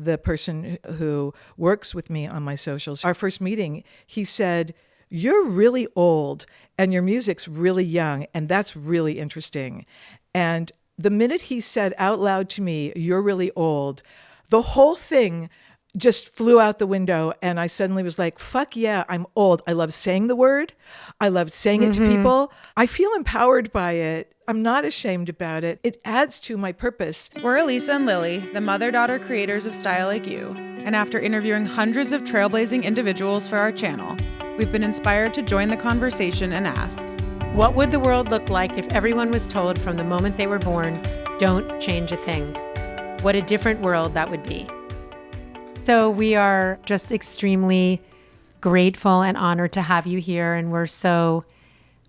the person who works with me on my socials, our first meeting, he said, "You're really old and your music's really young, and that's really interesting." And the minute he said out loud to me, "You're really old," the whole thing just flew out the window. And I suddenly was like, fuck yeah, I'm old. I love saying the word. I love saying it to people. I feel empowered by it. I'm not ashamed about it. It adds to my purpose. We're Elisa and Lily, the mother-daughter creators of StyleLikeU. And after interviewing hundreds of trailblazing individuals for our channel, we've been inspired to join the conversation and ask, what would the world look like if everyone was told from the moment they were born, don't change a thing? What a different world that would be. So we are just extremely grateful and honored to have you here. And we're so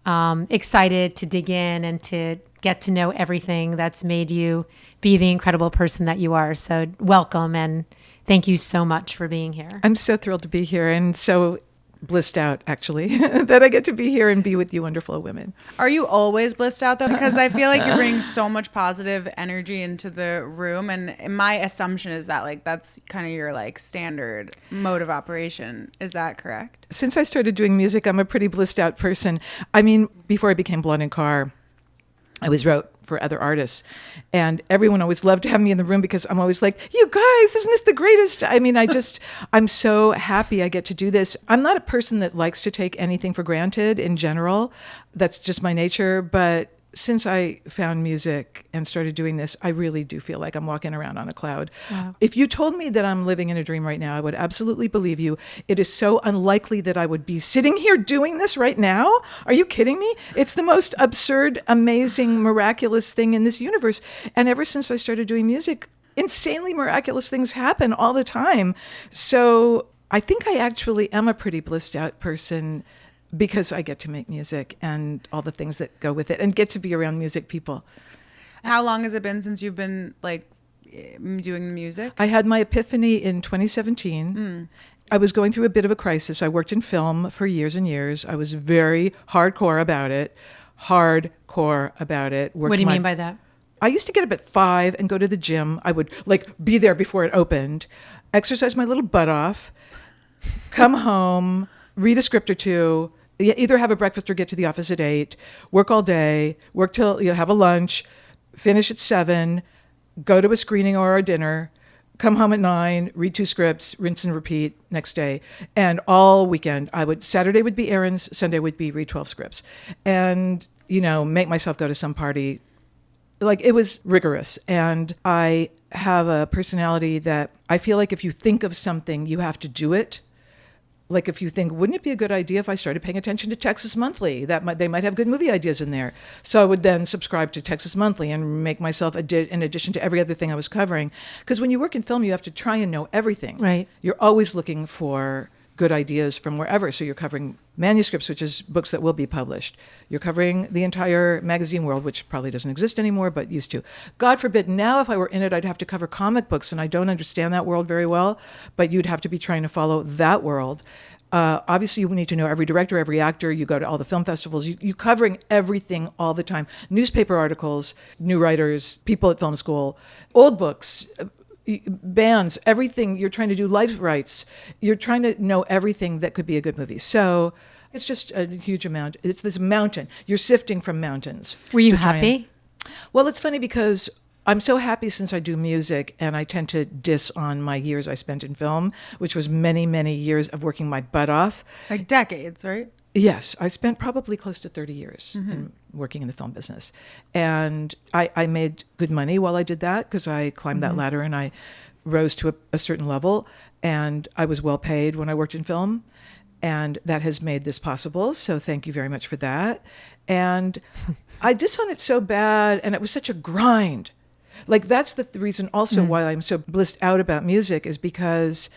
excited to dig in and to get to know everything that's made you be the incredible person that you are. So welcome and thank you so much for being here. I'm so thrilled to be here and so blissed out, actually, that I get to be here and be with you wonderful women. Are you always blissed out, though? Because I feel like you bring so much positive energy into the room. And my assumption is that, like, that's kind of your, like, standard mode of operation. Is that correct? Since I started doing music, I'm a pretty blissed out person. I mean, before I became Blond and Carr, I always wrote for other artists, and everyone always loved to have me in the room because I'm always like, you guys, isn't this the greatest? I mean, I'm so happy I get to do this. I'm not a person that likes to take anything for granted in general. That's just my nature. But since I found music and started doing this, I really do feel like I'm walking around on a cloud. Wow. If you told me that I'm living in a dream right now, I would absolutely believe you. It is so unlikely that I would be sitting here doing this right now. Are you kidding me? It's the most absurd, amazing, miraculous thing in this universe. And ever since I started doing music, insanely miraculous things happen all the time. So I think I actually am a pretty blissed out person because I get to make music and all the things that go with it and get to be around music people. How long has it been since you've been, like, doing the music? I had my epiphany in 2017. I was going through a bit of a crisis. I worked in film for years and years. I was very hardcore about it. What do you mean by that? I used to get up at 5 and go to the gym. I would, like, be there before it opened, exercise my little butt off, come home, read a script or two, either have a breakfast or get to the office at 8, work all day, work till, have a lunch, finish at 7, go to a screening or a dinner, come home at 9, read 2 scripts, rinse and repeat next day. And all weekend, Saturday would be errands, Sunday would be read 12 scripts. And, make myself go to some party. Like, it was rigorous. And I have a personality that I feel like if you think of something, you have to do it. Like, if you think, wouldn't it be a good idea if I started paying attention to Texas Monthly? They might have good movie ideas in there. So I would then subscribe to Texas Monthly and make myself in addition to every other thing I was covering. Because when you work in film, you have to try and know everything. Right. You're always looking for good ideas from wherever. So you're covering manuscripts, which is books that will be published. You're covering the entire magazine world, which probably doesn't exist anymore, but used to. God forbid, now if I were in it, I'd have to cover comic books, and I don't understand that world very well, but you'd have to be trying to follow that world. Obviously, you need to know every director, every actor. You go to all the film festivals. You're covering everything all the time. Newspaper articles, new writers, people at film school, old books, bands, everything. You're trying to do life rights. You're trying to know everything that could be a good movie. So it's just a huge amount. It's this mountain. You're sifting from mountains. Were you happy? Well, it's funny because I'm so happy since I do music, and I tend to diss on my years I spent in film, which was many, many years of working my butt off. Like decades, right? Yes, I spent probably close to 30 years in working in the film business. And I made good money while I did that because I climbed that ladder and I rose to a certain level. And I was well paid when I worked in film. And that has made this possible. So thank you very much for that. And I diss on it so bad, and it was such a grind. Like, that's the reason also why I'm so blissed out about music, is because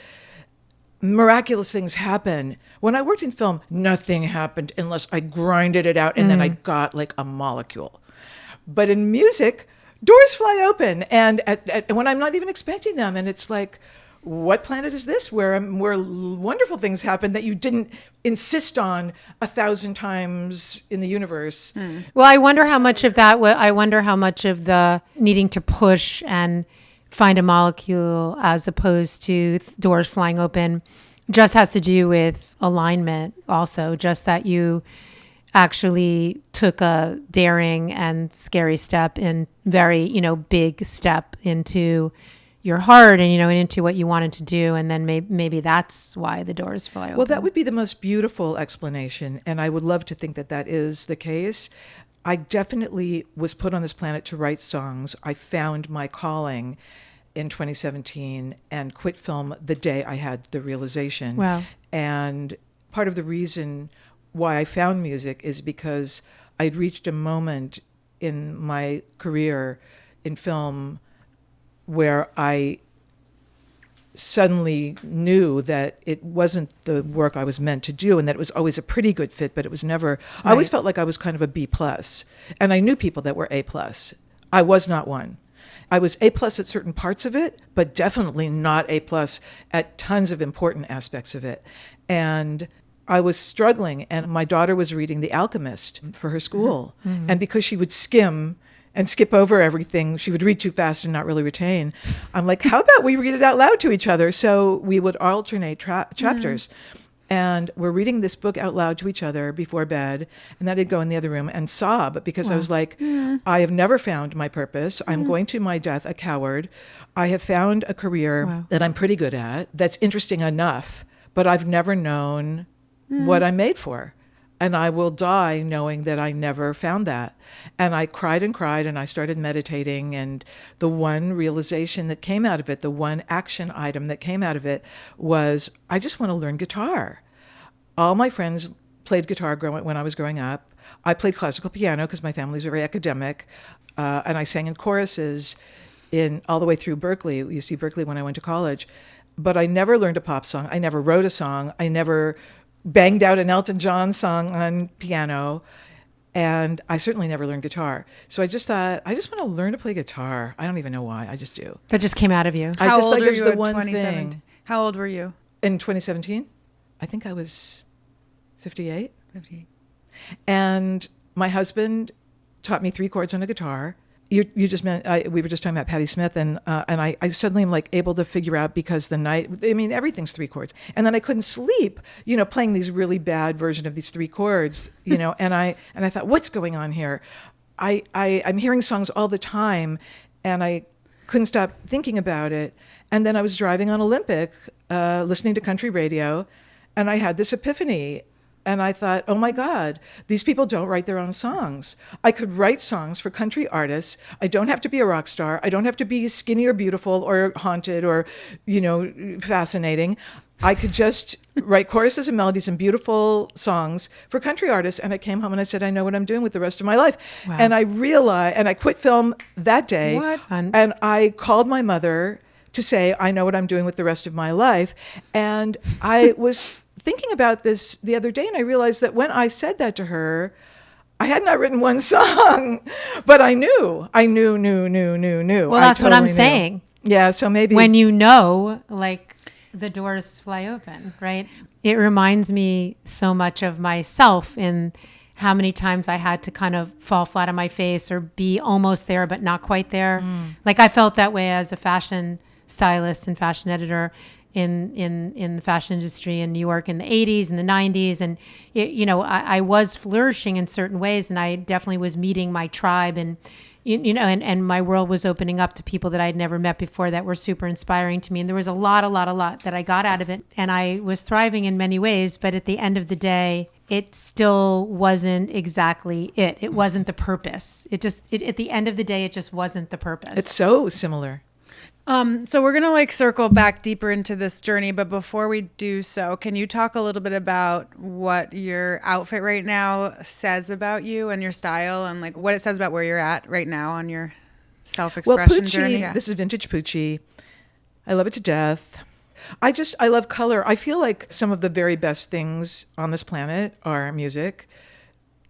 miraculous things happen. When I worked in film, nothing happened unless I grinded it out and then I got like a molecule. But in music, doors fly open, and when I'm not even expecting them, and it's like, what planet is this where wonderful things happen that you didn't insist on 1,000 times in the universe? Well, I wonder how much of that, I wonder how much of the needing to push and find a molecule as opposed to doors flying open just has to do with alignment also, just that you actually took a daring and scary step and very, big step into your heart and, and into what you wanted to do. And then maybe that's why the doors fly open. Well, that would be the most beautiful explanation. And I would love to think that that is the case. I definitely was put on this planet to write songs. I found my calling in 2017 and quit film the day I had the realization. Wow. And part of the reason why I found music is because I'd reached a moment in my career in film where I suddenly knew that it wasn't the work I was meant to do and that it was always a pretty good fit, but it was never, right. I always felt like I was kind of a B+. And I knew people that were A+. I was not one. I was A+ at certain parts of it, but definitely not A+ at tons of important aspects of it. And I was struggling, and my daughter was reading The Alchemist for her school. Mm-hmm. And because she would skim and skip over everything, she would read too fast and not really retain. I'm like, how about we read it out loud to each other? So we would alternate chapters. And we're reading this book out loud to each other before bed. And then I'd go in the other room and sob because I was like, I have never found my purpose. I'm going to my death a coward. I have found a career that I'm pretty good at, that's interesting enough, but I've never known what I'm made for. And I will die knowing that I never found that. And I cried and cried, and I started meditating. And the one realization that came out of it, the one action item that came out of it was, I just want to learn guitar. All my friends played guitar when I was growing up. I played classical piano because my family's very academic. And I sang in choruses all the way through Berkeley, UC Berkeley, when I went to college. But I never learned a pop song. I never wrote a song. I never banged out an Elton John song on piano, and I certainly never learned guitar. So I just thought, I just want to learn to play guitar. I don't even know why. I just do. That just came out of you. How old were you in 2017? How old were you? In 2017? I think I was 58. 58. And my husband taught me 3 chords on a guitar. You just meant, we were just talking about Patti Smith, and I suddenly am like able to figure out, because everything's 3 chords. And then I couldn't sleep, playing these really bad version of these 3 chords, and I thought, what's going on here? I'm hearing songs all the time, and I couldn't stop thinking about it. And then I was driving on Olympic, listening to country radio, and I had this epiphany. And I thought, oh my God, these people don't write their own songs. I could write songs for country artists. I don't have to be a rock star. I don't have to be skinny or beautiful or haunted or, fascinating. I could just write choruses and melodies and beautiful songs for country artists. And I came home and I said, I know what I'm doing with the rest of my life. Wow. And I realized, and I quit film that day. What? And I called my mother to say, I know what I'm doing with the rest of my life. And I was thinking about this the other day, and I realized that when I said that to her, I had not written one song, but I knew. Well, that's what I'm saying. Yeah, so maybe when like the doors fly open, right? It reminds me so much of myself in how many times I had to kind of fall flat on my face or be almost there, but not quite there. Like I felt that way as a fashion stylist and fashion editor in the fashion industry in New York in the 80s and the 90s. And, I was flourishing in certain ways, and I definitely was meeting my tribe, and, and my world was opening up to people that I'd never met before that were super inspiring to me. And there was a lot that I got out of it, and I was thriving in many ways. But at the end of the day, it still wasn't exactly it. It wasn't the purpose. At the end of the day, it just wasn't the purpose. It's so similar. So we're going to circle back deeper into this journey. But before we do so, can you talk a little bit about what your outfit right now says about you and your style, and what it says about where you're at right now on your self-expression journey? Yeah. This is vintage Pucci. I love it to death. I love color. I feel like some of the very best things on this planet are music,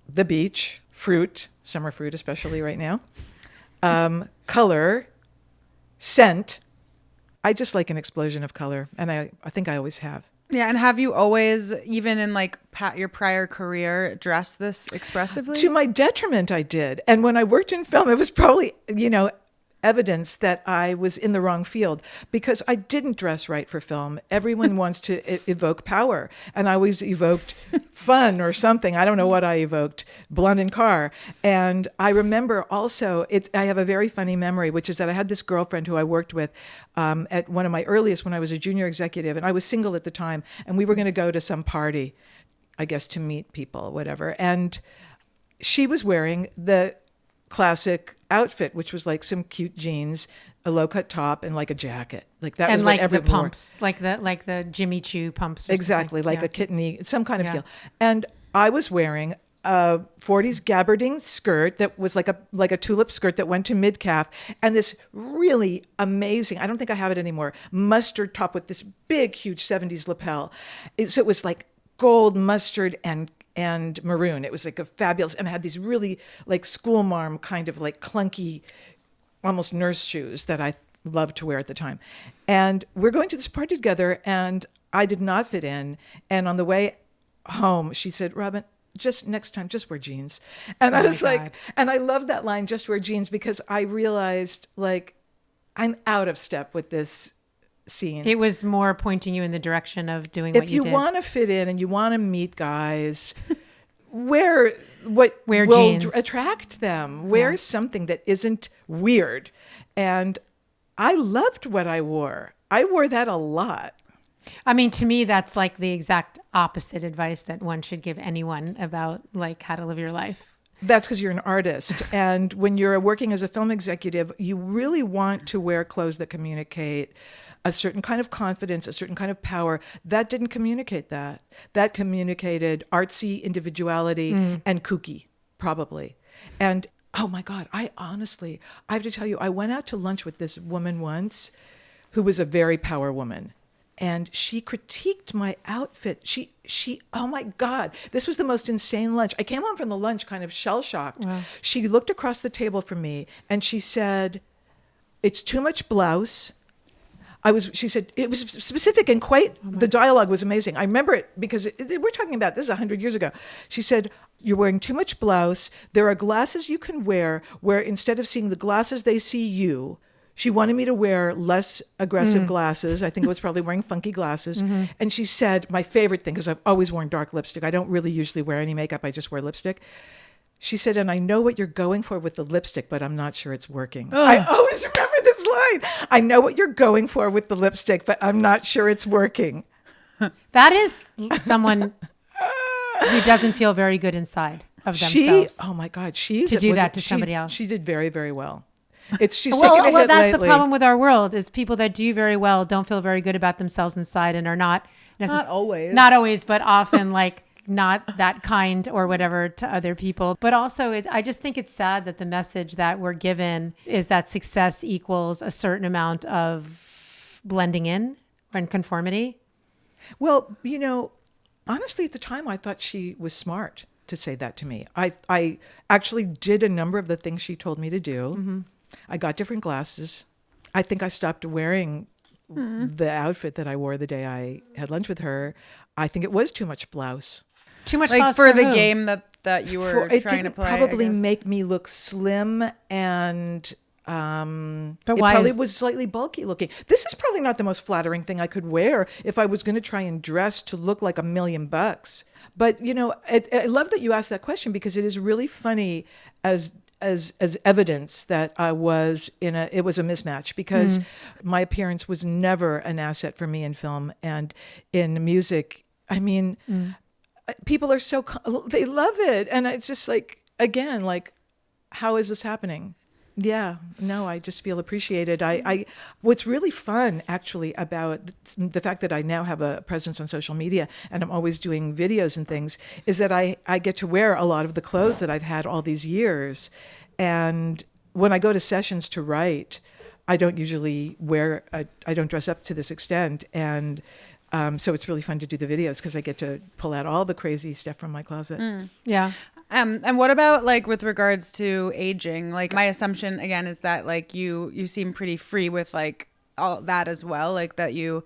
the beach, fruit, summer fruit, especially right now, color, scent. I just like an explosion of color, and I think I always have. Yeah, and have you always, even in your prior career, dressed this expressively? To my detriment, I did. And when I worked in film, it was probably, evidence that I was in the wrong field because I didn't dress right for film. Everyone wants to evoke power, and I always evoked fun or something. I don't know what I evoked, Blond and Car. And I remember also, I have a very funny memory, which is that I had this girlfriend who I worked with at one of my earliest when I was a junior executive, and I was single at the time, and we were going to go to some party, I guess to meet people, whatever. And she was wearing the classic outfit, which was like some cute jeans, a low-cut top, and like a jacket. Like that And was like what the everyone wore. pumps, like the Jimmy Choo pumps. Or Exactly, something. like a kitteny, some kind of Yeah. heel. And I was wearing a 40s gabardine skirt that was like a tulip skirt that went to mid-calf, and this really amazing, I don't think I have it anymore, mustard top with this big, huge 70s lapel. So it was like gold, mustard, and maroon. It was like a fabulous, and it had these really like school marm kind of like clunky, almost nurse shoes that I loved to wear at the time. And we're going to this party together, and I did not fit in. And on the way home, she said, Robin, just next time, just wear jeans. And I was like, and I love that line, just wear jeans, because I realized like I'm out of step with this scene. It was more pointing you in the direction of doing what If you you did. want to fit in and you want to meet guys, wear what Wear will jeans. attract them. Wear something that isn't weird. And I loved what I wore. I wore that a lot. I mean, to me, that's like the exact opposite advice that one should give anyone about like how to live your life. That's because you're an artist. And when you're working as a film executive, you really want to wear clothes that communicate a certain kind of confidence, a certain kind of power. That didn't communicate that. That communicated artsy individuality and kooky, probably. And oh my God, I have to tell you, I went out to lunch with this woman once who was a very power woman. And she critiqued my outfit. She, oh my God, this was the most insane lunch. I came home from the lunch kind of shell-shocked. Wow. She looked across the table from me and she said, it's too much blouse. She said, it was specific and quite, the dialogue was amazing. I remember it because we're talking about, this is 100 years ago. She said, you're wearing too much blouse. There are glasses you can wear where instead of seeing the glasses, they see you. She wanted me to wear less aggressive glasses. I think I was probably wearing funky glasses. And she said, my favorite thing, because I've always worn dark lipstick. I don't really usually wear any makeup. I just wear lipstick. She said, and I know what you're going for with the lipstick, but I'm not sure it's working. I always remember this line. I know what you're going for with the lipstick, but I'm not sure it's working. That is someone who doesn't feel very good inside of themselves. Oh my God. To do that to somebody else. She did very, very well. She's taken a well, hit that's lately. the problem with our world is people that do very well don't feel very good about themselves inside and are not Not always, but often like not that kind or whatever to other people. But also, I just think it's sad that the message that we're given is that success equals a certain amount of blending in and conformity. Well, honestly, at the time, I thought she was smart to say that to me. I actually did a number of the things she told me to do. I got different glasses. I think I stopped wearing the outfit that I wore the day I had lunch with her. I think it was too much blouse. Too much like blouse for the who? game that you were It trying to didn't play. probably I guess. make me look slim, and But it why probably is- was slightly bulky looking. This is probably not the most flattering thing I could wear if I was going to try and dress to look like $1 million. But I love that you asked that question because it is really funny as evidence that it was a mismatch because my appearance was never an asset for me in film and in music. I mean, people are they love it. And it's just like, again, like, how is this happening? Yeah, no, I just feel appreciated. What's really fun actually about the fact that I now have a presence on social media and I'm always doing videos and things is that I get to wear a lot of the clothes that I've had all these years. And when I go to sessions to write, I don't usually I don't dress up to this extent. And so it's really fun to do the videos because I get to pull out all the crazy stuff from my closet. Yeah. And what about like with regards to aging? Like my assumption again is that like you seem pretty free with like all that as well, like that you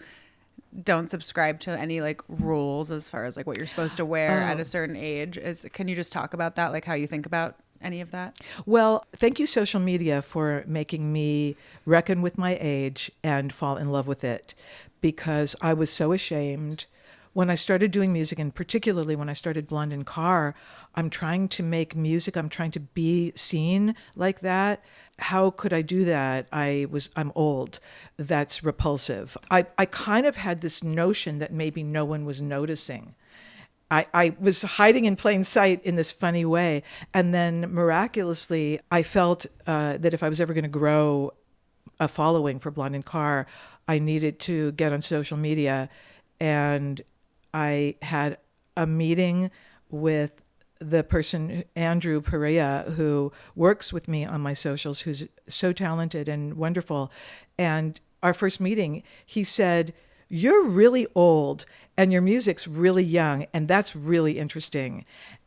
don't subscribe to any like rules as far as like what you're supposed to wear at a certain age. Can you just talk about that, like how you think about any of that? Well, thank you, social media, for making me reckon with my age and fall in love with it, because I was so ashamed. When I started doing music, and particularly when I started Blond and Car, I'm trying to make music. I'm trying to be seen like that. How could I do that? I'm old. That's repulsive. I kind of had this notion that maybe no one was noticing. I was hiding in plain sight in this funny way. And then miraculously, I felt that if I was ever going to grow a following for Blond and Car, I needed to get on social media. And I had a meeting with the person, Andrew Perea, who works with me on my socials, who's so talented and wonderful. And our first meeting, he said, "You're really old and your music's really young, and that's really interesting."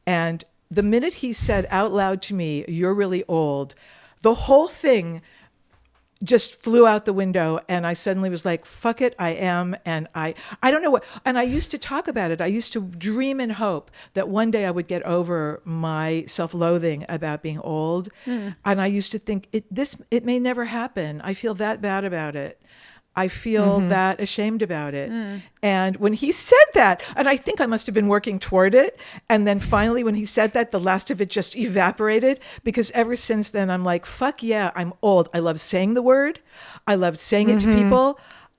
And the minute he said out loud to me, "You're really old," the whole thing just flew out the window, and I suddenly was like, fuck it, I am. And I don't know what, and I used to talk about it. I used to dream and hope that one day I would get over my self-loathing about being old. And I used to think it may never happen. I feel that bad about it. I feel that ashamed about it. And when he said that, and I think I must have been working toward it, and then finally when he said that, the last of it just evaporated, because ever since then I'm like, fuck yeah, I'm old. I love saying the word. I love saying it to people.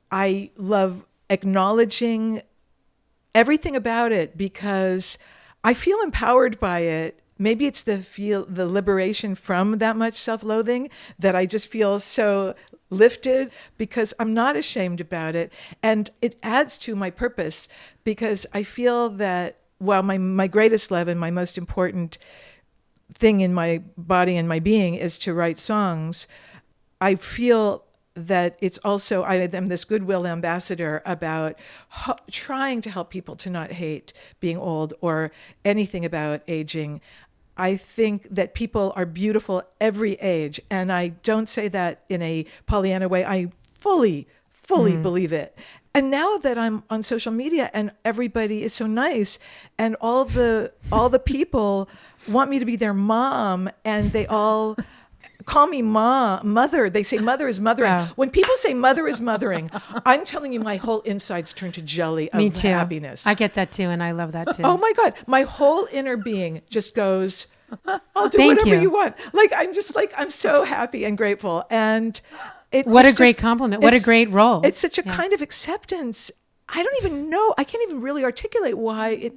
I love acknowledging everything about it because I feel empowered by it. Maybe it's the liberation from that much self-loathing that I just feel so lifted, because I'm not ashamed about it. And it adds to my purpose, because I feel that while my greatest love and my most important thing in my body and my being is to write songs, I feel that it's also, I am this goodwill ambassador about trying to help people to not hate being old or anything about aging. I think that people are beautiful every age. And I don't say that in a Pollyanna way. I fully believe it. And now that I'm on social media and everybody is so nice, and all the people want me to be their mom, and they all call me mother. They say mother is mothering. Wow. When people say mother is mothering, I'm telling you, my whole insides turn to jelly of Me too. happiness. I get that too, and I love that too. Oh my God. My whole inner being just goes, I'll do Thank whatever you. you want. Like, I'm just like, I'm so happy and grateful. And What a it's great just- compliment. What a it's- great role. It's such a kind of acceptance. I don't even know. I can't even really articulate why it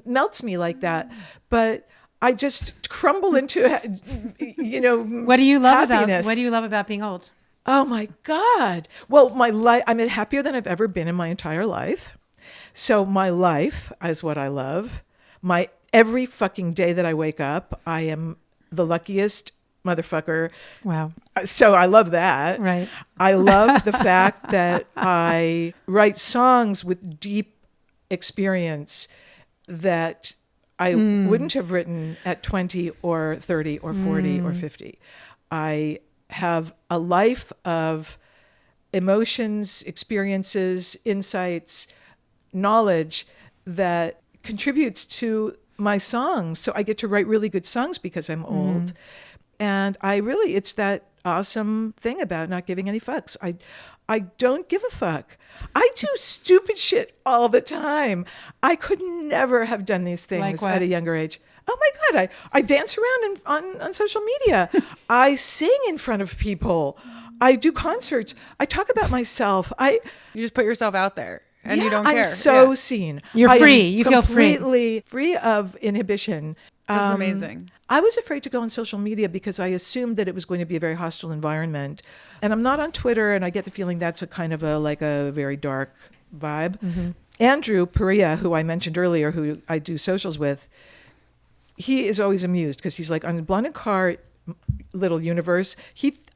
melts me like that. But I just crumble into, What do you love happiness. What do you love about being old? Oh my God. Well, my life, I'm happier than I've ever been in my entire life. So my life is what I love. Every fucking day that I wake up, I am the luckiest motherfucker. Wow. So I love that. Right. I love the fact that I write songs with deep experience that I wouldn't have written at 20 or 30 or 40 or 50. I have a life of emotions, experiences, insights, knowledge that contributes to my songs. So I get to write really good songs because I'm old. And it's that awesome thing about not giving any fucks. I don't give a fuck. I do stupid shit all the time. I could never have done these things Like what? at a younger age. Oh my God, I dance around on social media. I sing in front of people. I do concerts. I talk about myself. You just put yourself out there and you don't care. I'm so seen. You're I am free. You feel free. completely free of inhibition. That's amazing. I was afraid to go on social media because I assumed that it was going to be a very hostile environment. And I'm not on Twitter, and I get the feeling that's a kind of a very dark vibe. Andrew Perea, who I mentioned earlier, who I do socials with, he is always amused because he's like, on the Blond and Car little universe,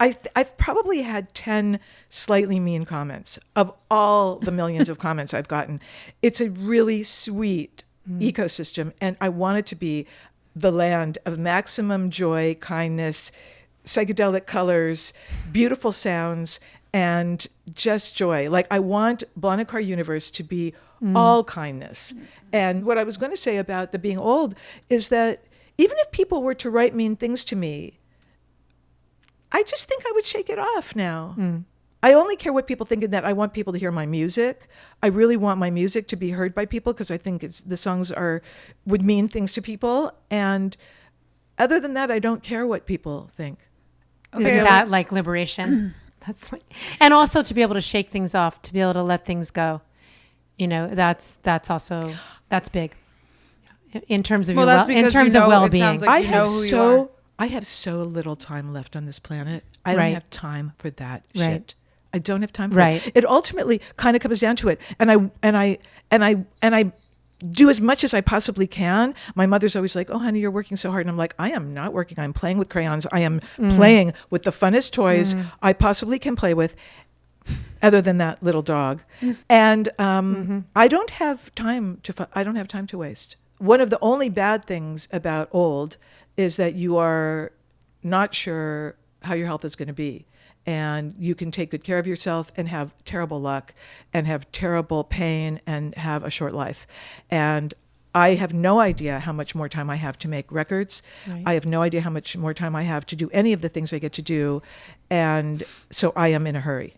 I've probably had 10 slightly mean comments of all the millions of comments I've gotten. It's a really sweet ecosystem, and I want it to be the land of maximum joy, kindness, psychedelic colors, beautiful sounds, and just joy. Like, I want Blond and Car universe to be all kindness. And what I was going to say about the being old is that even if people were to write mean things to me, I just think I would shake it off now. I only care what people think, in that I want people to hear my music. I really want my music to be heard by people, because I think the songs would mean things to people. And other than that, I don't care what people think. Isn't that like liberation? That's like, and also to be able to shake things off, to be able to let things go. You know, that's big in terms of in terms of well-being. Like I have so little time left on this planet. I don't have time for that shit. I don't have time for it. It ultimately kind of comes down to it. And I do as much as I possibly can. My mother's always like, "Oh, honey, you're working so hard." And I'm like, I am not working. I'm playing with crayons. I am playing with the funnest toys I possibly can play with, other than that little dog. And I don't have time to waste. One of the only bad things about old is that you are not sure how your health is going to be. And you can take good care of yourself and have terrible luck and have terrible pain and have a short life. And I have no idea how much more time I have to make records. I have no idea how much more time I have to do any of the things I get to do. And so I am in a hurry.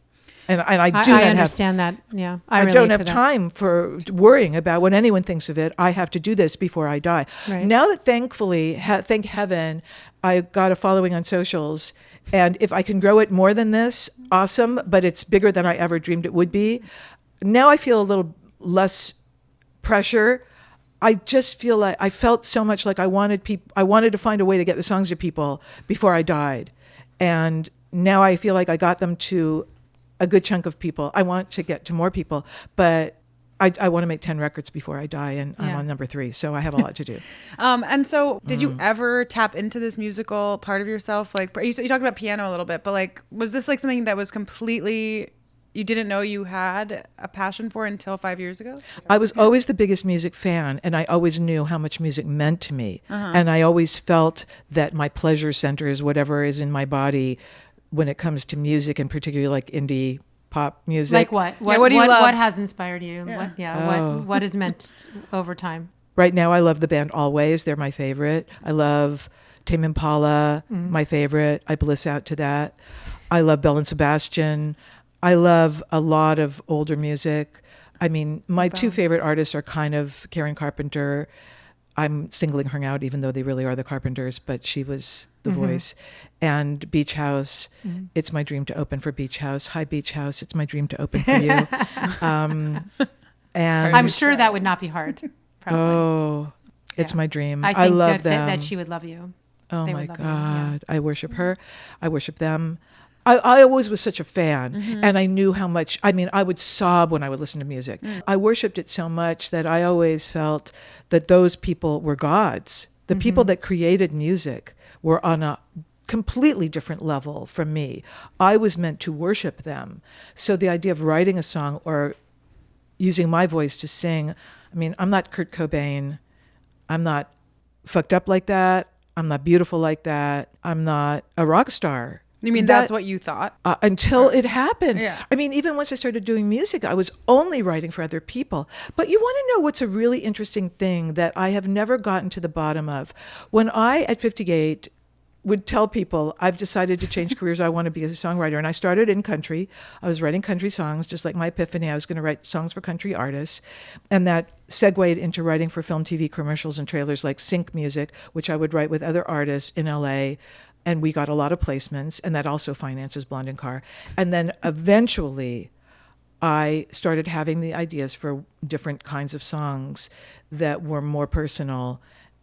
And I understand that. Yeah, I don't have time for worrying about what anyone thinks of it. I have to do this before I die. Now that thankfully, thank heaven, I got a following on socials. And if I can grow it more than this, awesome. But it's bigger than I ever dreamed it would be. Now I feel a little less pressure. I just feel like I felt so much like I wanted to find a way to get the songs to people before I died. And now I feel like I got them to a good chunk of people. I want to get to more people, but I want to make 10 records before I die, and I'm on number 3, so I have a lot to do. And so did you ever tap into this musical part of yourself? Like you talked about piano a little bit, but like, was this like something that was completely, you didn't know you had a passion for until 5 years ago? I was always the biggest music fan, and I always knew how much music meant to me. And I always felt that my pleasure center is whatever is in my body when it comes to music, and particularly like indie pop music. Like what? What do you love? What has inspired you? What is meant over time? Right now, I love the band Always. They're my favorite. I love Tame Impala, my favorite. I bliss out to that. I love Belle and Sebastian. I love a lot of older music. I mean, my two favorite artists are kind of Karen Carpenter. I'm singling her out, even though they really are the Carpenters, but she was the voice. And Beach House. It's my dream to open for Beach House. Hi, Beach House. It's my dream to open for you. And I'm sure that would not be hard. Probably. Oh, it's my dream. I think I love them. that she would love you. Oh my God. I worship her. I worship them. I always was such a fan, and I knew how much, I mean, I would sob when I would listen to music. I worshiped it so much that I always felt that those people were gods. The people that created music were on a completely different level from me. I was meant to worship them. So the idea of writing a song or using my voice to sing, I mean, I'm not Kurt Cobain. I'm not fucked up like that. I'm not beautiful like that. I'm not a rock star. You mean that's what you thought? Until it happened. Yeah. I mean, even once I started doing music, I was only writing for other people. But you want to know what's a really interesting thing that I have never gotten to the bottom of? When I, at 58, would tell people, I've decided to change careers, I want to be a songwriter. And I started in country. I was writing country songs, just like my epiphany. I was going to write songs for country artists. And that segued into writing for film, TV commercials and trailers like sync music, which I would write with other artists in LA. And we got a lot of placements, and that also finances Blond and Car. And then eventually I started having the ideas for different kinds of songs that were more personal.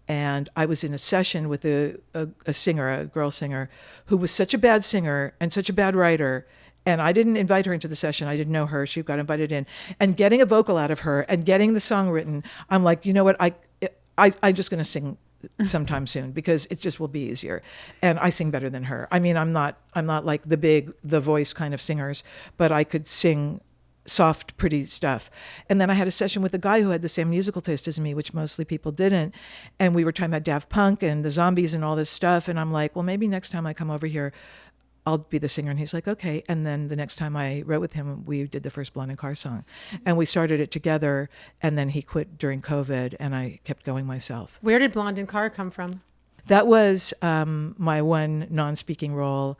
And I was in a session with a singer, a girl singer, who was such a bad singer and such a bad writer. And I didn't invite her into the session. I didn't know her. She got invited in. And getting a vocal out of her and getting the song written, I'm like, you know what? I'm just going to sing sometime soon because it just will be easier. And I sing better than her. I mean, I'm not like the voice kind of singers, but I could sing soft, pretty stuff. And then I had a session with a guy who had the same musical taste as me, which mostly people didn't. And we were talking about Daft Punk and the Zombies and all this stuff. And I'm like, well, maybe next time I come over here, I'll be the singer. And he's like, okay. And then the next time I wrote with him, we did the first Blond and Car song. And we started it together. And then he quit during COVID and I kept going myself. Where did Blond and Car come from? That was my one non-speaking role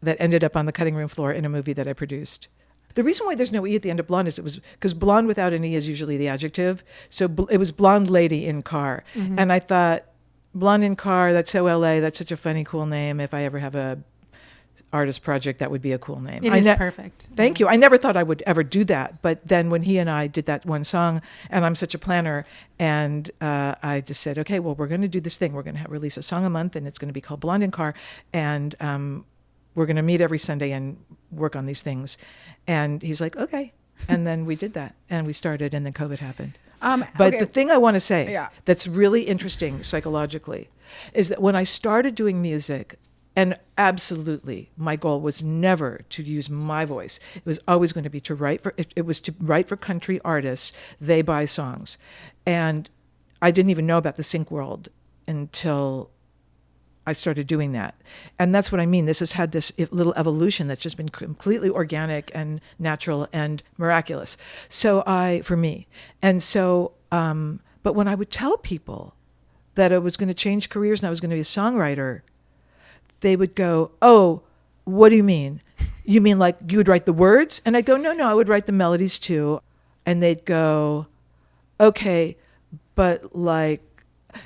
that ended up on the cutting room floor in a movie that I produced. The reason why there's no E at the end of blonde is it was because blonde without an E is usually the adjective. So it was blonde lady in car. Mm-hmm. And I thought, blonde in car, that's so LA, that's such a funny, cool name. If I ever have a artist project, that would be a cool name. It is perfect. Thank you. I never thought I would ever do that. But then when he and I did that one song, and I'm such a planner, and I just said, okay, well, we're going to do this thing. We're going to release a song a month, and it's going to be called Blonde in Car. And we're going to meet every Sunday and work on these things. And he's like, okay. And then we did that. And we started, and then COVID happened. But okay. the thing I want to say Yeah. that's really interesting psychologically is that when I started doing music, and absolutely, my goal was never to use my voice. It was always going to be to write for, it was to write for country artists. They buy songs. And I didn't even know about the sync world until I started doing that. And that's what I mean. This has had this little evolution that's just been completely organic and natural and miraculous. For me. And so, but when I would tell people that I was going to change careers and I was going to be a songwriter, they would go, oh, what do you mean? You mean like you would write the words? And I'd go, no, I would write the melodies too. And they'd go, okay, but like,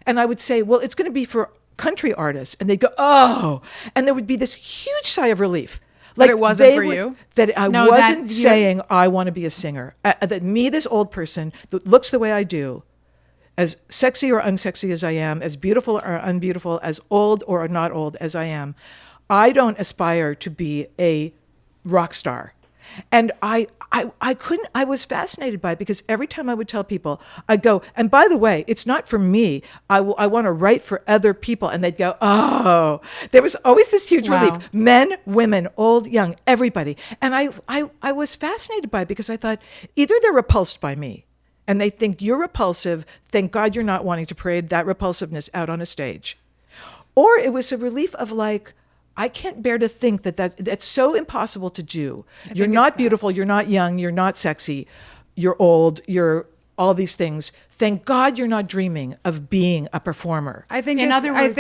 and I would say, well, it's going to be for country artists. And they'd go, oh, and there would be this huge sigh of relief. Like it wasn't for you? That I wasn't saying I want to be a singer. That me, this old person that looks the way I do, as sexy or unsexy as I am, as beautiful or unbeautiful, as old or not old as I am, I don't aspire to be a rock star. And I was fascinated by it because every time I would tell people, I'd go, and by the way, it's not for me. I want to write for other people. And they'd go, oh, there was always this huge relief. Men, women, old, young, everybody. And I was fascinated by it because I thought either they're repulsed by me and they think you're repulsive. Thank God you're not wanting to parade that repulsiveness out on a stage. Or it was a relief of like, I can't bear to think that's so impossible to do. You're not beautiful. You're not young. You're not sexy. You're old. You're all these things. Thank God you're not dreaming of being a performer. I think I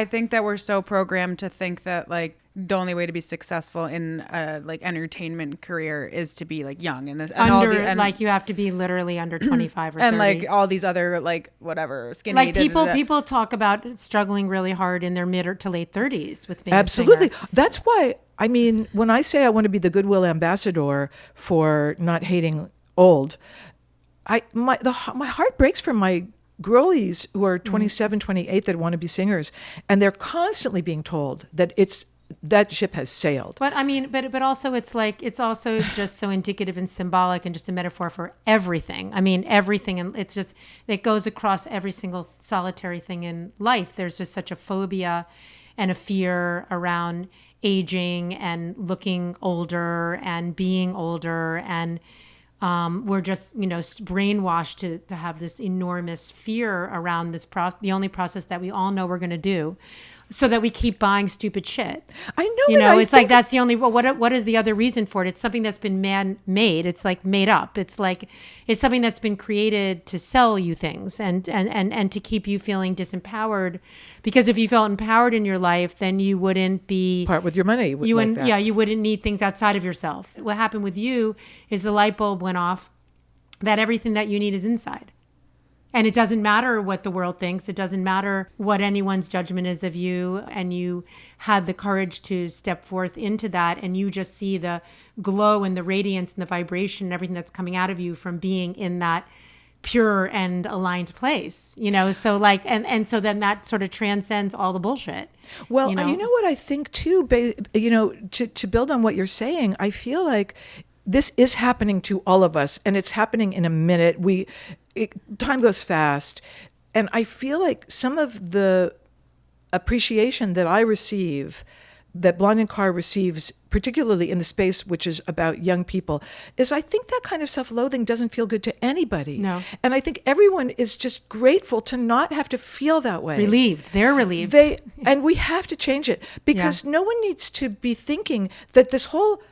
think that we're so programmed to think that like the only way to be successful in a like entertainment career is to be like young and like you have to be literally under 25 or 30. And like all these other like whatever skinny like people talk about struggling really hard in their mid or to late 30s with being absolutely a singer. That's why I mean when I say I want to be the goodwill ambassador for not hating old, my heart breaks for my girlies who are 27, 28 that want to be singers, and they're constantly being told that that ship has sailed. But I mean, but also it's also just so indicative and symbolic and just a metaphor for everything. I mean, everything, and it goes across every single solitary thing in life. There's just such a phobia and a fear around aging and looking older and being older, and we're just brainwashed to have this enormous fear around this process, the only process that we all know we're going to do. So that we keep buying stupid shit. I know. It's like that's the only. Well, what is the other reason for it? It's something that's been man-made. It's like made up. It's something that's been created to sell you things and to keep you feeling disempowered. Because if you felt empowered in your life, then you wouldn't be part with your money. You wouldn't need things outside of yourself. What happened with you is the light bulb went off that everything that you need is inside. And it doesn't matter what the world thinks. It doesn't matter what anyone's judgment is of you. And you had the courage to step forth into that. And you just see the glow and the radiance and the vibration and everything that's coming out of you from being in that pure and aligned place, So like, and so then that sort of transcends all the bullshit. Well, you know what I think too, to build on what you're saying, I feel like this is happening to all of us, and it's happening in a minute. Time goes fast, and I feel like some of the appreciation that I receive, that Blond in Car receives, particularly in the space which is about young people, is I think that kind of self-loathing doesn't feel good to anybody. No. And I think everyone is just grateful to not have to feel that way. Relieved. They're relieved. And we have to change it because no one needs to be thinking that this whole,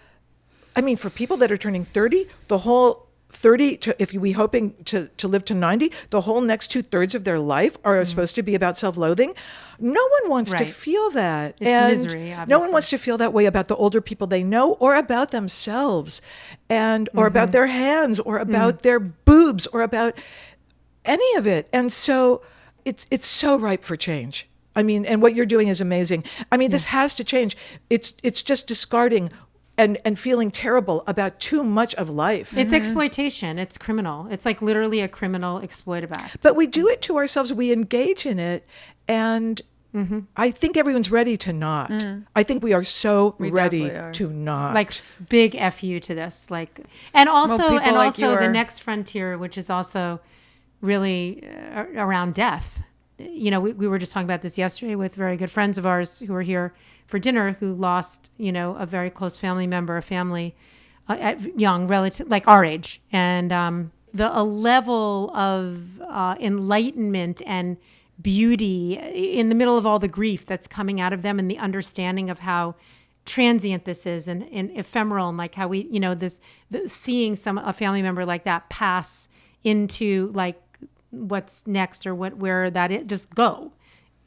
I mean, for people that are turning 30, the whole 30 to, if we hoping to live to 90, the whole next 2/3 of their life are supposed to be about self-loathing. No one wants to Right. feel that. It's and misery, no one obviously. wants to feel that way about the older people they know, or about themselves, and or about their hands, or about their boobs, or about any of it. And so it's so ripe for change. I mean, and what you're doing is amazing. I mean, this has to change. It's just discarding and feeling terrible about too much of life. It's exploitation. It's criminal. It's like literally a criminal exploitive act. But we do it to ourselves. We engage in it. And I think everyone's ready to not. I think we are so ready definitely are. to not. Like big F you to this. Like, and also, people like you the are- next frontier, which is also really around death. You know, we were just talking about this yesterday with very good friends of ours who were here for dinner, who lost, a very close family member, a family, young, relative, like our age. And a level of enlightenment and beauty in the middle of all the grief that's coming out of them, and the understanding of how transient this is, and ephemeral, and like how we, seeing a family member like that pass into like what's next, or where that it just go,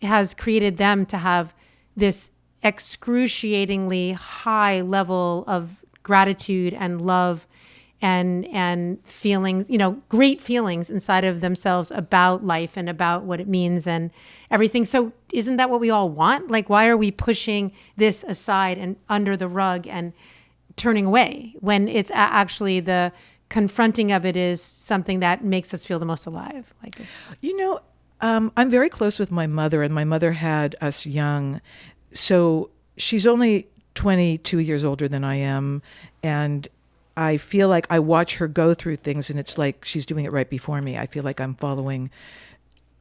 has created them to have this excruciatingly high level of gratitude and love and feelings, great feelings inside of themselves about life and about what it means and everything. So isn't that what we all want? Like, why are we pushing this aside and under the rug and turning away, when it's actually the confronting of it is something that makes us feel the most alive? Like, it's, I'm very close with my mother, and my mother had us young. So she's only 22 years older than I am. And I feel like I watch her go through things, and it's like she's doing it right before me. I feel like I'm following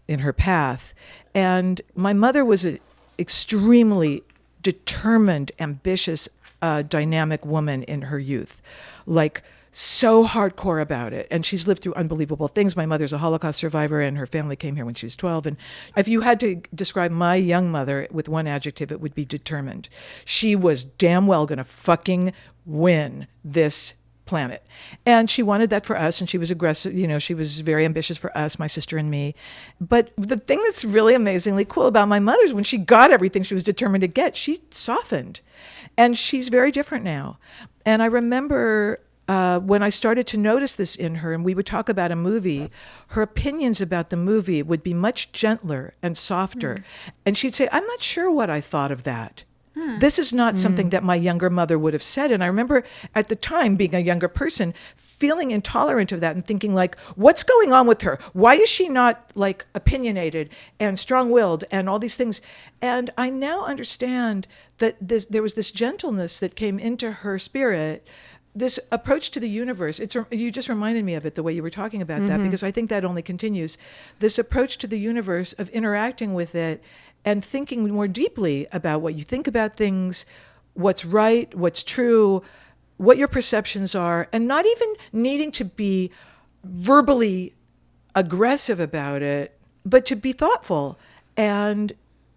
in her path. And my mother was an extremely determined, ambitious, dynamic woman in her youth. Like, so hardcore about it. And she's lived through unbelievable things. My mother's a Holocaust survivor, and her family came here when she was 12. And if you had to describe my young mother with one adjective, it would be determined. She was damn well going to fucking win this planet. And she wanted that for us, and she was aggressive. She was very ambitious for us, my sister and me. But the thing that's really amazingly cool about my mother is when she got everything she was determined to get, she softened. And she's very different now. And I remember when I started to notice this in her, and we would talk about a movie, her opinions about the movie would be much gentler and softer. And she'd say, I'm not sure what I thought of that. This is not something that my younger mother would have said. And I remember at the time, being a younger person, feeling intolerant of that and thinking like, what's going on with her? Why is she not like opinionated and strong-willed and all these things? And I now understand that there was this gentleness that came into her spirit, this approach to the universe. You just reminded me of it, the way you were talking about that, because I think that only continues. This approach to the universe of interacting with it and thinking more deeply about what you think about things, what's right, what's true, what your perceptions are, and not even needing to be verbally aggressive about it, but to be thoughtful and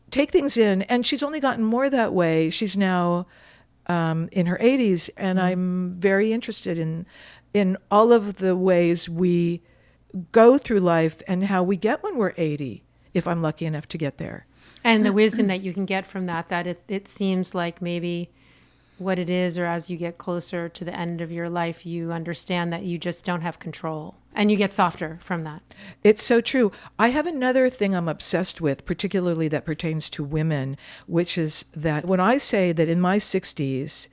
take things in. And she's only gotten more that way. She's now in her 80s, and I'm very interested in all of the ways we go through life and how we get when we're 80, if I'm lucky enough to get there. and the wisdom that you can get from that it seems like maybe what it is, or as you get closer to the end of your life, you understand that you just don't have control, and you get softer from that. It's so true. I have another thing I'm obsessed with, particularly that pertains to women, which is that when I say that in my 60s,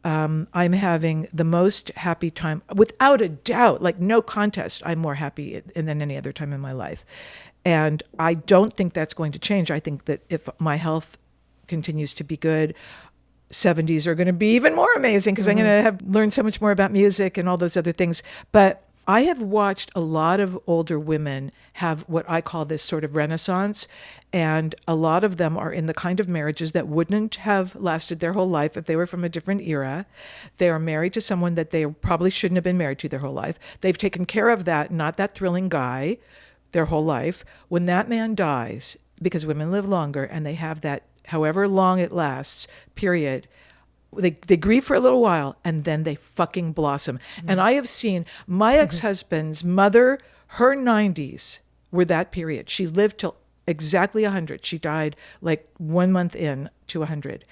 I'm having the most happy time, without a doubt, like no contest, I'm more happy than any other time in my life. And I don't think that's going to change. I think that if my health continues to be good, 70s are going to be even more amazing, because I'm going to have learned so much more about music and all those other things. But I have watched a lot of older women have what I call this sort of renaissance, and a lot of them are in the kind of marriages that wouldn't have lasted their whole life if they were from a different era. They are married to someone that they probably shouldn't have been married to their whole life. They've taken care of that, not that thrilling guy, their whole life. When that man dies, because women live longer and they have that however long it lasts period, they grieve for a little while and then they fucking blossom. And I have seen my ex-husband's mother, her 90s were that period. She lived till exactly 100. She died like 1 month in to 100.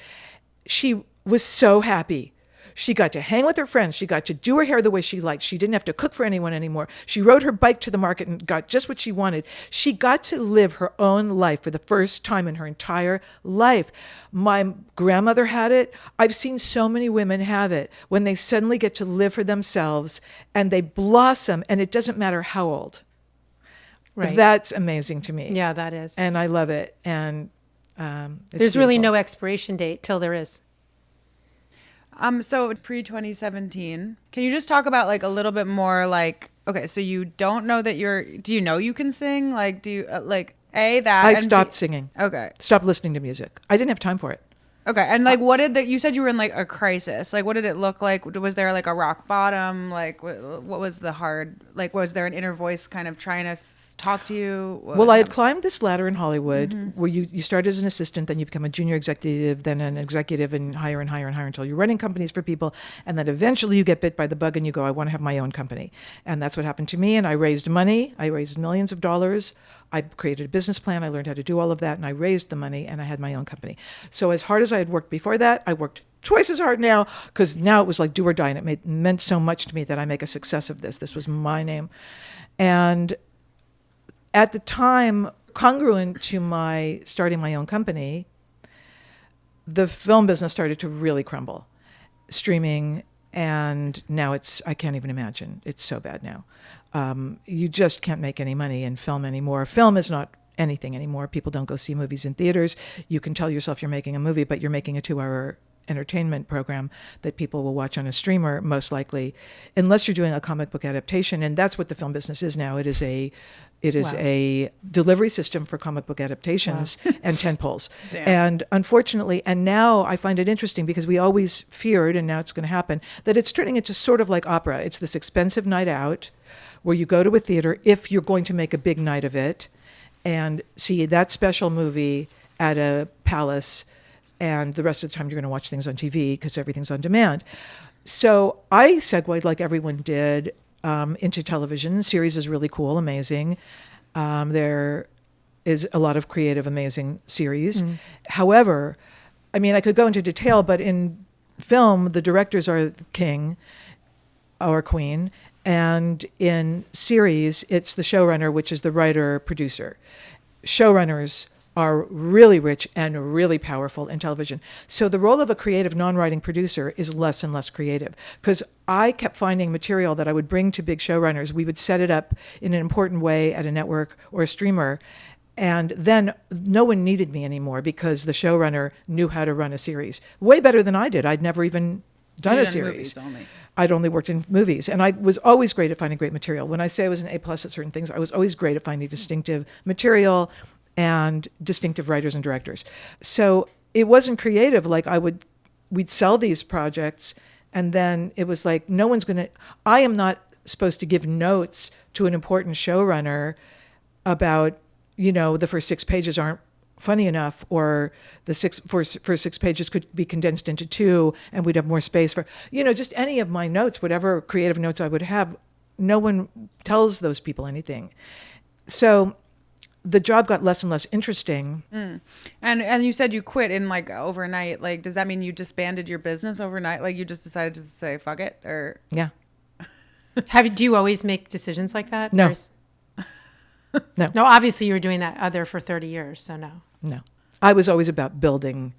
She was so happy. She got to hang with her friends. She got to do her hair the way she liked. She didn't have to cook for anyone anymore. She rode her bike to the market and got just what she wanted. She got to live her own life for the first time in her entire life. My grandmother had it. I've seen so many women have it when they suddenly get to live for themselves and they blossom, and it doesn't matter how old. Right. That's amazing to me. Yeah, that is. And I love it. And there's really no expiration date till there is. So pre-2017, can you just talk about like a little bit more like, okay, so you don't know that do you know you can sing? Like, do you that? I stopped singing. Okay. Stopped listening to music. I didn't have time for it. Okay. And like, you said you were in like a crisis. Like, what did it look like? Was there like a rock bottom? Like, what was the hard, like, was there an inner voice kind of trying to talk to you? Well, I had climbed this ladder in Hollywood where you start as an assistant, then you become a junior executive, then an executive, and higher and higher and higher until you're running companies for people. And then eventually you get bit by the bug and you go, I want to have my own company. And that's what happened to me. And I raised money. I raised millions of dollars. I created a business plan. I learned how to do all of that. And I raised the money and I had my own company. So as hard as I had worked before that, I worked twice as hard now, because now it was like do or die. And it meant so much to me that I make a success of this. This was my name. And at the time, congruent to my starting my own company, the film business started to really crumble. Streaming, and now I can't even imagine. It's so bad now. You just can't make any money in film anymore. Film is not anything anymore. People don't go see movies in theaters. You can tell yourself you're making a movie, but you're making a 2-hour entertainment program that people will watch on a streamer, most likely, unless you're doing a comic book adaptation. And that's what the film business is now. It is a delivery system for comic book adaptations and tentpoles. And unfortunately, and now I find it interesting because we always feared, and now it's going to happen, that it's turning into sort of like opera. It's this expensive night out where you go to a theater if you're going to make a big night of it and see that special movie at a palace, and the rest of the time you're going to watch things on TV because everything's on demand. So I segued, like everyone did, into television. Series is really cool, amazing. There is a lot of creative, amazing series. However, I mean, I could go into detail, but in film, the directors are the king or queen. And in series, it's the showrunner, which is the writer-producer. Showrunners are really rich and really powerful in television. So the role of a creative non-writing producer is less and less creative, because I kept finding material that I would bring to big showrunners. We would set it up in an important way at a network or a streamer, and then no one needed me anymore because the showrunner knew how to run a series way better than I did. I'd never even done a series. I'd only worked in movies, and I was always great at finding great material. When I say I was an A+ at certain things, I was always great at finding distinctive material and distinctive writers and directors. So it wasn't creative. Like we'd sell these projects, and then it was like, I am not supposed to give notes to an important showrunner about, the first 6 pages aren't funny enough, or the first 6 pages could be condensed into 2 and we'd have more space for, just any of my notes, whatever creative notes I would have. No one tells those people anything. So the job got less and less interesting. And you said you quit in like overnight. Like, does that mean you disbanded your business overnight? Like you just decided to say, fuck it? Or yeah. Do you always make decisions like that? No. No. No, obviously you were doing that for 30 years, so no. No. I was always about building.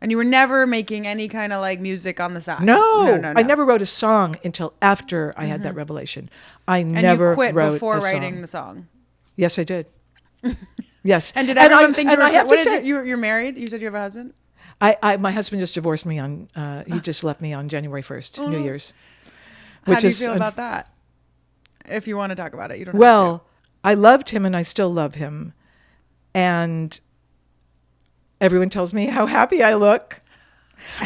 And you were never making any kind of like music on the side? No. I never wrote a song until after I had that revelation. And you quit wrote before a song. writing the song? Yes, I did. Yes. And did everyone think you're married? You said you have a husband? My husband just divorced me he just left me on January 1st, New Year's. How do you feel about that? If you want to talk about it, you don't have to. Well, I loved him and I still love him. And everyone tells me how happy I look.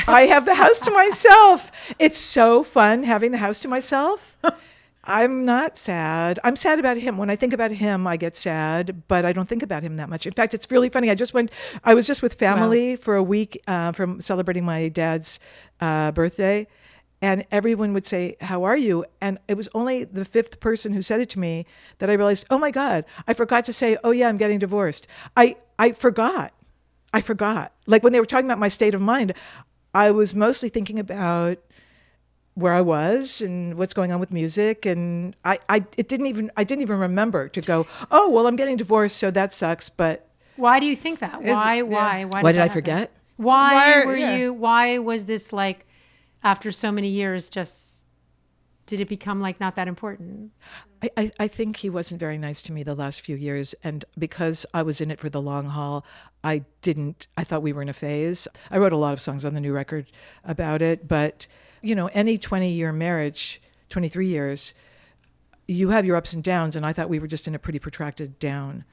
I have the house to myself. It's so fun having the house to myself. I'm not sad. I'm sad about him. When I think about him, I get sad, but I don't think about him that much. In fact, it's really funny. I was just with family for a week from celebrating my dad's birthday, and everyone would say, "How are you?" And it was only the fifth person who said it to me that I realized, oh my God, I forgot to say, oh yeah, I'm getting divorced. I forgot. Like when they were talking about my state of mind, I was mostly thinking about where I was and what's going on with music, and I didn't even remember to go, oh well, I'm getting divorced, so that sucks. But Why do you think that? Why did I that forget? happen? Why was this like, after so many years, just did it become like not that important? I think he wasn't very nice to me the last few years, and because I was in it for the long haul, I thought we were in a phase. I wrote a lot of songs on the new record about it, but any 20-year marriage, 23 years, you have your ups and downs, and I thought we were just in a pretty protracted down.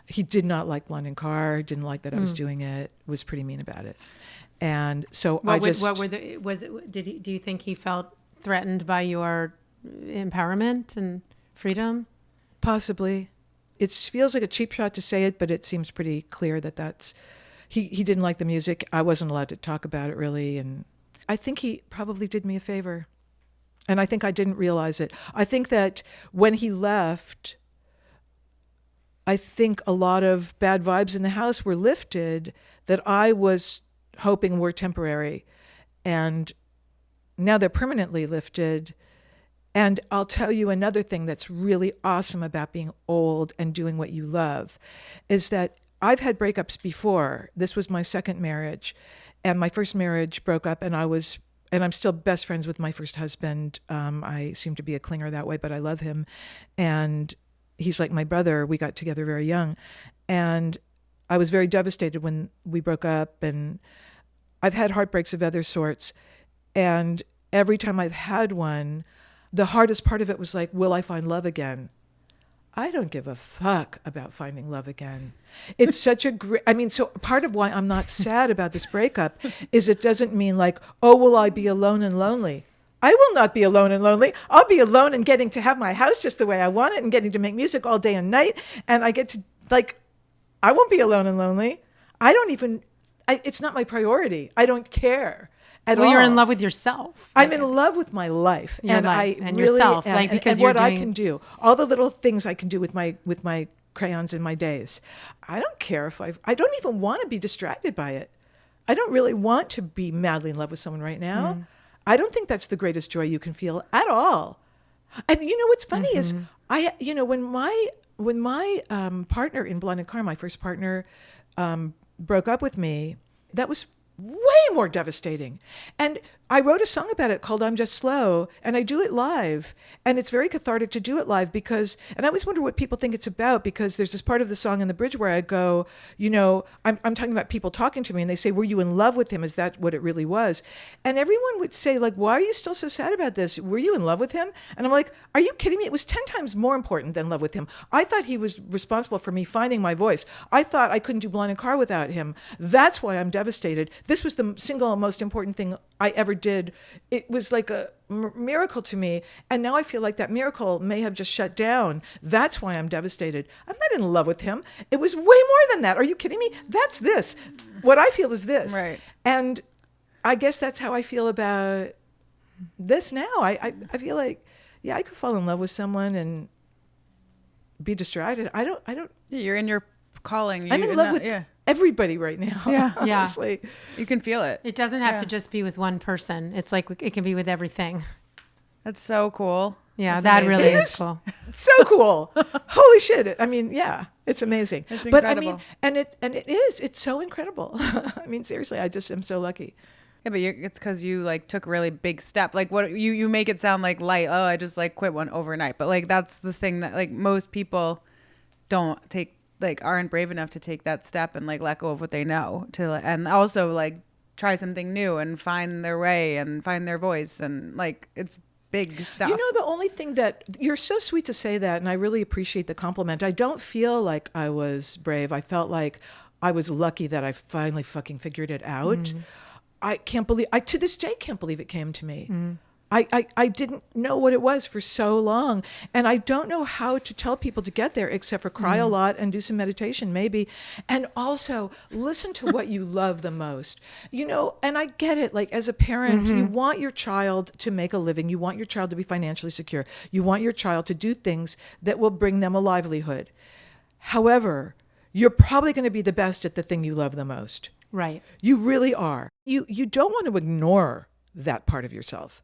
He did not like Blond and Carr, didn't like that I was doing it, was pretty mean about it. And so do you think he felt threatened by your empowerment and freedom? Possibly. It feels like a cheap shot to say it, but it seems pretty clear that he didn't like the music. I wasn't allowed to talk about it really, and I think he probably did me a favor. And I think I didn't realize it. I think that when he left, I think a lot of bad vibes in the house were lifted that I was hoping were temporary. And now they're permanently lifted. And I'll tell you another thing that's really awesome about being old and doing what you love is that I've had breakups before. This was my second marriage. And my first marriage broke up, and I'm still best friends with my first husband. I seem to be a clinger that way, but I love him. And he's like my brother. We got together very young. And I was very devastated when we broke up. And I've had heartbreaks of other sorts. And every time I've had one, the hardest part of it was like, will I find love again? I don't give a fuck about finding love again. It's such a great, so part of why I'm not sad about this breakup is it doesn't mean like, oh, will I be alone and lonely? I will not be alone and lonely. I'll be alone and getting to have my house just the way I want it and getting to make music all day and night. And I get to I won't be alone and lonely. It's not my priority. I don't care. You're in love with yourself. I'm in love with my life, and yourself, because what I can do, all the little things I can do with my crayons in my days. I don't care if I don't even want to be distracted by it. I don't really want to be madly in love with someone right now. I don't think that's the greatest joy you can feel at all. And what's funny is when my partner in Blond and Carr, my first partner, broke up with me, that was way more devastating. And I wrote a song about it called I'm Just Slow, and I do it live. And it's very cathartic to do it live because, and I always wonder what people think it's about, because there's this part of the song in the bridge where I go, I'm talking about people talking to me and they say, were you in love with him? Is that what it really was? And everyone would say, like, why are you still so sad about this? Were you in love with him? And I'm like, are you kidding me? It was 10 times more important than love with him. I thought he was responsible for me finding my voice. I thought I couldn't do Blond and Carr without him. That's why I'm devastated. This was the single most important thing I ever did. It was like a miracle to me, and now I feel like that miracle may have just shut down. That's why I'm devastated. I'm not in love with him. It was way more than that. Are you kidding me? That's this. What I feel is this. Right. And I guess that's how I feel about this now. I feel like, yeah, I could fall in love with someone and be distracted. I don't. You're in your calling. I'm in love with everybody right now. Yeah. Honestly. You can feel it. It doesn't have to just be with one person. It's like it can be with everything. That's so cool. Yeah, That's that amazing. really is cool. So cool. Holy shit. Yeah, it's amazing. It's But incredible. it is. It's so incredible. Seriously, I just am so lucky. Yeah, but it's because you took a really big step. Like what you make it sound like light. Oh, I just quit one overnight. But that's the thing that most people don't take, aren't brave enough to take that step and let go of what they know and also try something new and find their way and find their voice, and it's big stuff. The only thing that you're so sweet to say that, and I really appreciate the compliment. I don't feel like I was brave. I felt like I was lucky that I finally fucking figured it out. I can't believe, to this day can't believe it came to me. I didn't know what it was for so long. And I don't know how to tell people to get there except for cry a lot and do some meditation maybe. And also listen to what you love the most. And I get it. Like as a parent, you want your child to make a living. You want your child to be financially secure. You want your child to do things that will bring them a livelihood. However, you're probably going to be the best at the thing you love the most. Right. You really are. You don't want to ignore that part of yourself.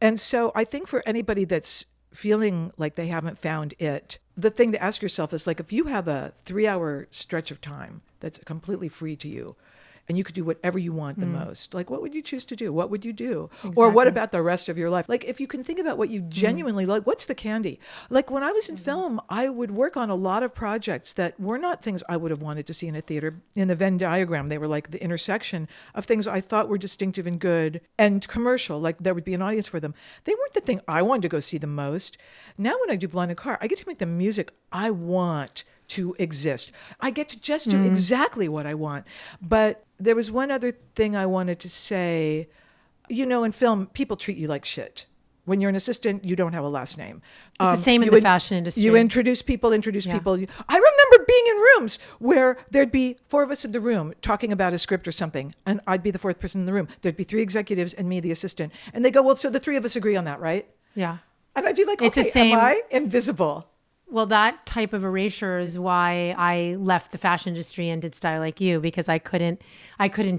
And so I think for anybody that's feeling like they haven't found it, the thing to ask yourself is like, if you have a 3-hour stretch of time that's completely free to you, and you could do whatever you want the most, like what would you choose to do? What would you do? Exactly. Or what about the rest of your life? Like if you can think about what you genuinely like, what's the candy? Like when I was in film, I would work on a lot of projects that were not things I would have wanted to see in a theater. In the Venn diagram, they were like the intersection of things I thought were distinctive and good and commercial, like there would be an audience for them. They weren't the thing I wanted to go see the most. Now when I do Blond and Car, I get to make the music I want to exist. I get to just do exactly what I want. But there was one other thing I wanted to say. In film, people treat you like shit. When you're an assistant, you don't have a last name. It's the same in the fashion industry. You introduce people. I remember being in rooms where there'd be 4 of us in the room talking about a script or something, and I'd be the 4th person in the room. There'd be 3 executives and me, the assistant. And they go, well, so the 3 of us agree on that, right? Yeah. And I'd be like, It's okay, the same. am I invisible? Well, that type of erasure is why I left the fashion industry and did StyleLikeU, because I couldn't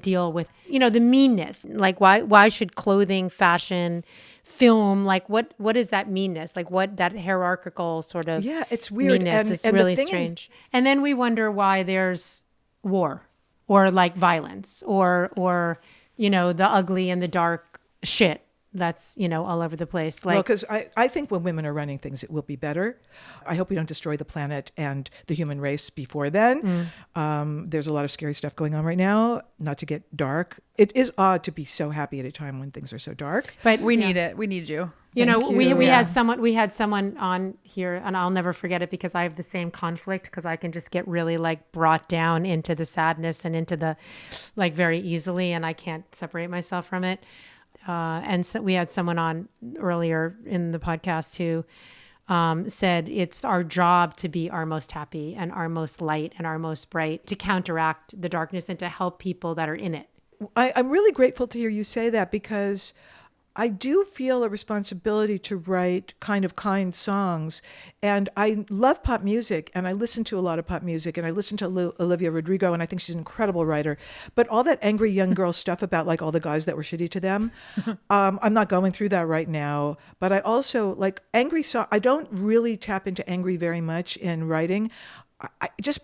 deal with, the meanness. Like why should clothing, fashion, film, like what is that meanness? Like what that hierarchical sort of it's weird. meanness is really strange. And then we wonder why there's war or like violence or the ugly and the dark shit that's, all over the place. Like, well, because I think when women are running things, it will be better. I hope we don't destroy the planet and the human race before then. There's a lot of scary stuff going on right now, not to get dark. It is odd to be so happy at a time when things are so dark. but We need it. We need you. We had someone on here, and I'll never forget it because I have the same conflict, because I can just get really like brought down into the sadness and into the like very easily, and I can't separate myself from it. And so we had someone on earlier in the podcast who said it's our job to be our most happy and our most light and our most bright, to counteract the darkness and to help people that are in it. I'm really grateful to hear you say that, because I do feel a responsibility to write kind songs. And I love pop music, and I listen to a lot of pop music, and I listen to Olivia Rodrigo, and I think she's an incredible writer. But all that angry young girl stuff about like all the guys that were shitty to them, I'm not going through that right now. But I also like angry I don't really tap into angry very much in writing.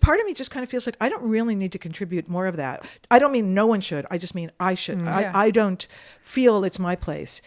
Part of me just kind of feels like I don't really need to contribute more of that. I don't mean no one should. I just mean I should. I don't feel it's my place.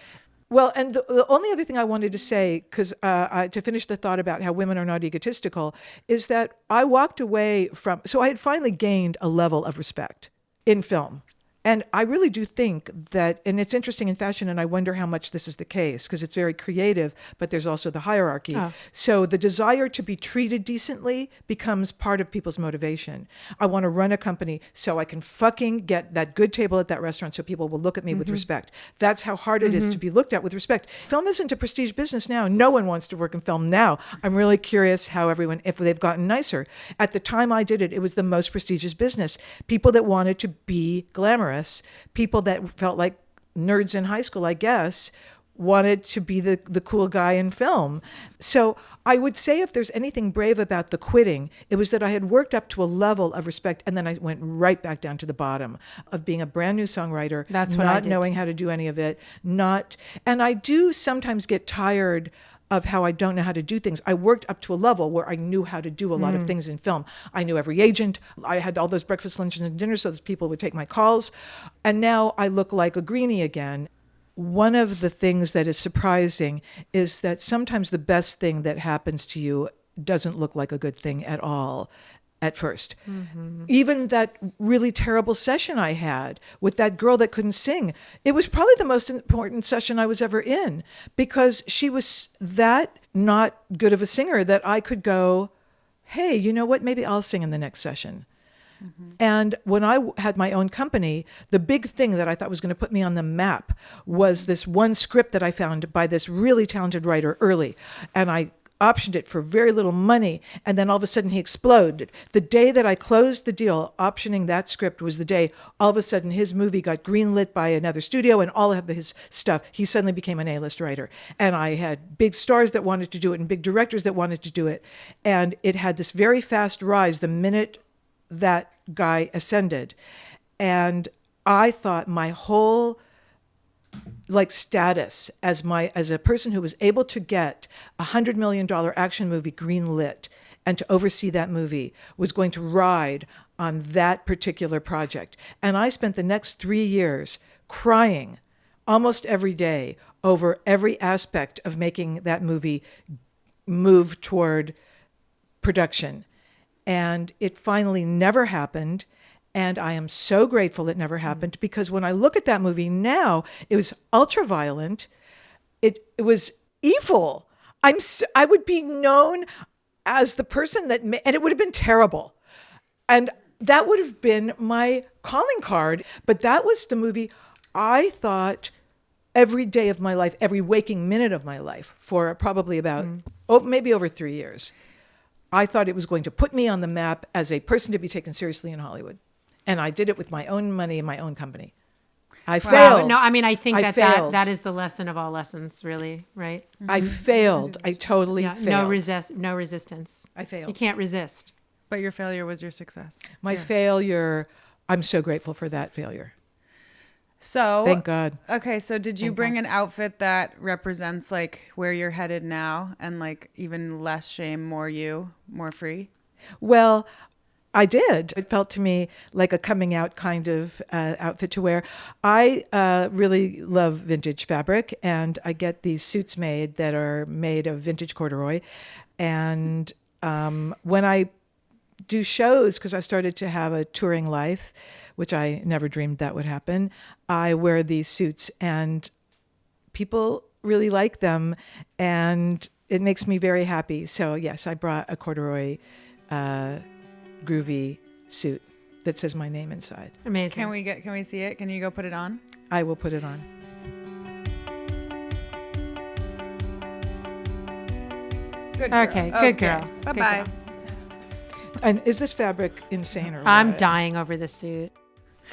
Well, and the only other thing I wanted to say, because to finish the thought about how women are not egotistical, is that I walked away so I had finally gained a level of respect in film. And I really do think that, and it's interesting in fashion, and I wonder how much this is the case, because it's very creative, but there's also the hierarchy. Oh. So the desire to be treated decently becomes part of people's motivation. I want to run a company so I can fucking get that good table at that restaurant so people will look at me with respect. That's how hard it is to be looked at with respect. Film isn't a prestige business now. No one wants to work in film now. I'm really curious how if they've gotten nicer. At the time I did it, it was the most prestigious business. People that wanted to be glamorous, people that felt like nerds in high school, I guess, wanted to be the cool guy in film. So I would say if there's anything brave about the quitting, it was that I had worked up to a level of respect, and then I went right back down to the bottom of being a brand new songwriter, not knowing how to do any of it, and I do sometimes get tired of how I don't know how to do things. I worked up to a level where I knew how to do a lot of things in film. I knew every agent. I had all those breakfast, lunches, and dinners so that people would take my calls. And now I look like a greenie again. One of the things that is surprising is that sometimes the best thing that happens to you doesn't look like a good thing at all at first. Even that really terrible session I had with that girl that couldn't sing, it was probably the most important session I was ever in, because she was that not good of a singer that I could go, hey, you know what? Maybe I'll sing in the next session. And when I had my own company, the big thing that I thought was going to put me on the map was this one script that I found by this really talented writer early. And I optioned it for very little money. And then all of a sudden he exploded. The day that I closed the deal, optioning that script was the day all of a sudden his movie got greenlit by another studio and all of his stuff. He suddenly became an A-list writer. And I had big stars that wanted to do it and big directors that wanted to do it. And it had this very fast rise the minute that guy ascended. And I thought my whole status as a person who was able to get $100 million action movie greenlit and to oversee that movie was going to ride on that particular project. And I spent the next 3 years crying almost every day over every aspect of making that movie move toward production. And it finally never happened. And I am so grateful it never happened, because when I look at that movie now, it was ultra violent. It was evil. I would be known as the person that and it would have been terrible. And that would have been my calling card. But that was the movie I thought every day of my life, every waking minute of my life for probably about, maybe over 3 years. I thought it was going to put me on the map as a person to be taken seriously in Hollywood. And I did it with my own money and my own company. I failed. No, I mean, I think failed. that is the lesson of all lessons, really, right? I failed. I totally failed. No resistance. I failed. You can't resist. But your failure was your success. My failure, I'm so grateful for that failure. So thank God. Okay, so did you bring an outfit that represents where you're headed now, and even less shame, more you, more free? Well, I did. It felt to me like a coming out kind of outfit to wear. I really love vintage fabric, and I get these suits made that are made of vintage corduroy. And when I do shows, because I started to have a touring life, which I never dreamed that would happen, I wear these suits and people really like them, and it makes me very happy. So yes, I brought a corduroy groovy suit that says my name inside. Amazing. Can we see it? Can you go put it on? I will put it on. Good girl. Okay, good girl. Bye Good bye. girl. And is this fabric insane or I'm what? dying over this suit.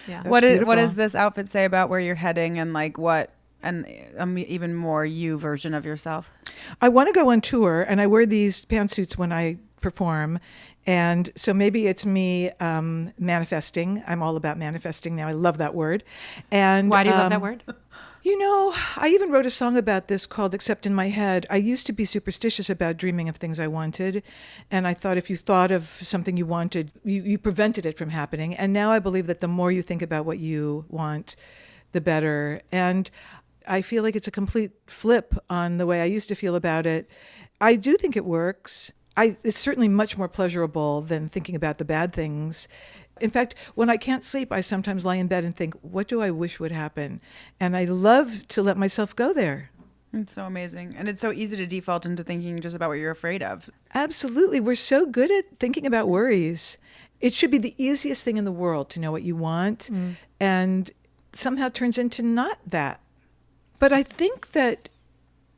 Yeah. That's What beautiful. does this outfit say about where you're heading, and what an even more you version of yourself? I want to go on tour, and I wear these pantsuits when I perform. And so maybe it's me manifesting. I'm all about manifesting now. I love that word. And Why do you love that word? I even wrote a song about this called Except in My Head. I used to be superstitious about dreaming of things I wanted. And I thought if you thought of something you wanted, you prevented it from happening. And now I believe that the more you think about what you want, the better. And I feel like it's a complete flip on the way I used to feel about it. I do think it works. It's certainly much more pleasurable than thinking about the bad things. In fact, when I can't sleep, I sometimes lie in bed and think, what do I wish would happen? And I love to let myself go there. It's so amazing. And it's so easy to default into thinking just about what you're afraid of. Absolutely. We're so good at thinking about worries. It should be the easiest thing in the world to know what you want, and somehow turns into not that. But I think that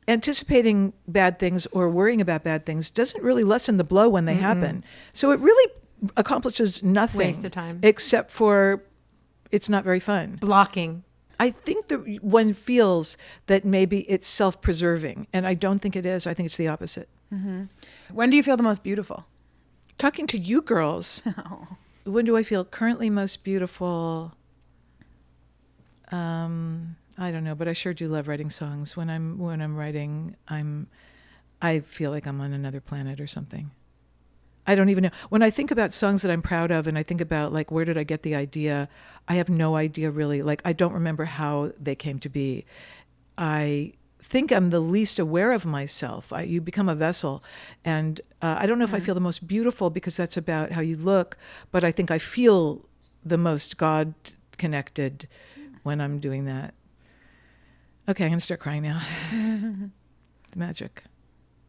anticipating bad things or worrying about bad things doesn't really lessen the blow when they happen. So it really accomplishes nothing. Waste of time. Except for it's not very fun. Blocking. I think that one feels that maybe it's self-preserving, and I don't think it is. I think it's the opposite. When do you feel the most beautiful? Talking to you girls, when do I feel currently most beautiful? I don't know, but I sure do love writing songs. When I'm writing, I feel like I'm on another planet or something. I don't even know. When I think about songs that I'm proud of, and I think about where did I get the idea, I have no idea really. I don't remember how they came to be. I think I'm the least aware of myself. You become a vessel, and I don't know if I feel the most beautiful because that's about how you look, but I think I feel the most God connected when I'm doing that. Okay, I'm going to start crying now. The magic.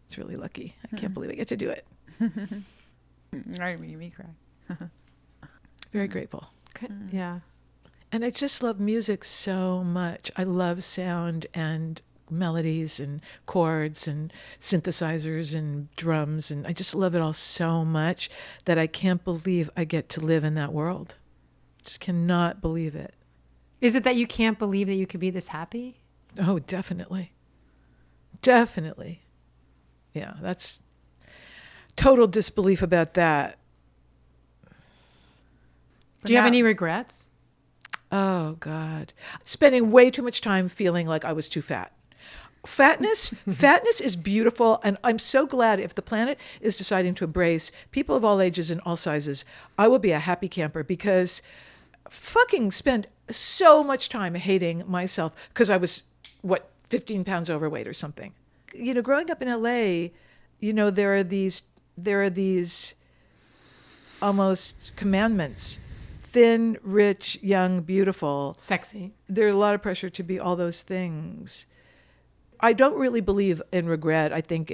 It's really lucky. I can't believe I get to do it. Right, made me cry. Very grateful. Yeah. And I just love music so much. I love sound and melodies and chords and synthesizers and drums. And I just love it all so much that I can't believe I get to live in that world. Just cannot believe it. Is it that you can't believe that you could be this happy? Oh, definitely. Definitely. Yeah, that's total disbelief about that. Do you have any regrets? Oh, God. Spending way too much time feeling like I was too fat. Fatness is beautiful. And I'm so glad if the planet is deciding to embrace people of all ages and all sizes, I will be a happy camper because fucking spent so much time hating myself because I was, 15 pounds overweight or something. You know, growing up in LA, you know, there are these almost commandments. Thin, rich, young, beautiful. Sexy. There's a lot of pressure to be all those things. I don't really believe in regret. I think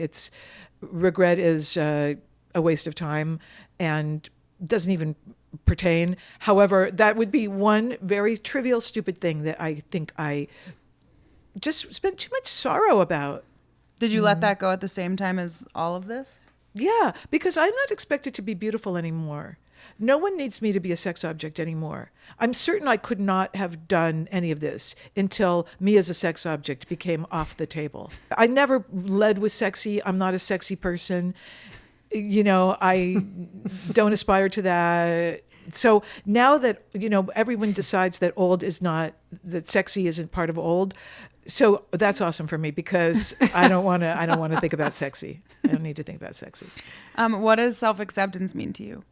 regret is a waste of time and doesn't even pertain. However, that would be one very trivial, stupid thing that I think I just spent too much sorrow about. Did you let that go at the same time as all of this? Yeah, because I'm not expected to be beautiful anymore. No one needs me to be a sex object anymore. I'm certain I could not have done any of this until me as a sex object became off the table. I never led with sexy. I'm not a sexy person. You know, I don't aspire to that. So now that, you know, everyone decides that that sexy isn't part of old. So that's awesome for me because I don't want to think about sexy. I don't need to think about sexy. What does self-acceptance mean to you?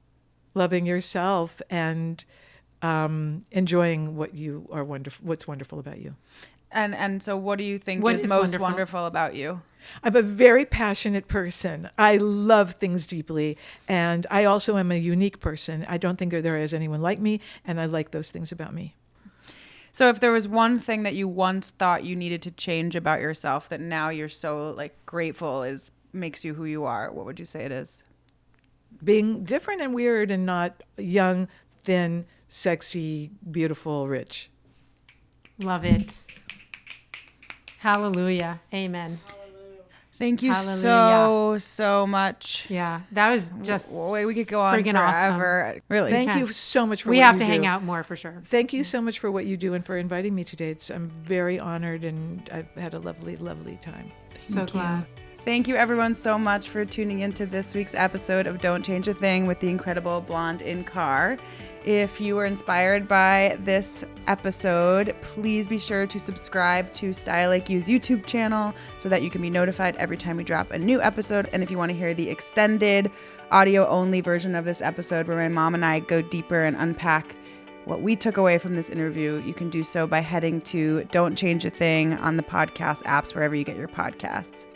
Loving yourself and enjoying what you are what's wonderful about you. And so what do you think What is is most wonderful? wonderful about you? I'm a very passionate person. I love things deeply. And I also am a unique person. I don't think there is anyone like me. And I like those things about me. So if there was one thing that you once thought you needed to change about yourself that now you're so grateful makes you who you are, what would you say it is? Being different and weird and not young, thin, sexy, beautiful, rich. Love it. Hallelujah. Amen. Thank you Hallelujah. so much. Yeah, that was just We could go on friggin' forever. awesome. Really. Thank you so much for We what have you to do. hang out more for sure. Thank you so much for what you do and for inviting me today. I'm very honored and I've had a lovely, lovely time. So glad. Thank you everyone so much for tuning into this week's episode of Don't Change a Thing with the incredible Blonde in Car. If you were inspired by this episode, please be sure to subscribe to StyleLikeU's YouTube channel so that you can be notified every time we drop a new episode. And if you want to hear the extended audio-only version of this episode where my mom and I go deeper and unpack what we took away from this interview, you can do so by heading to Don't Change a Thing on the podcast apps wherever you get your podcasts.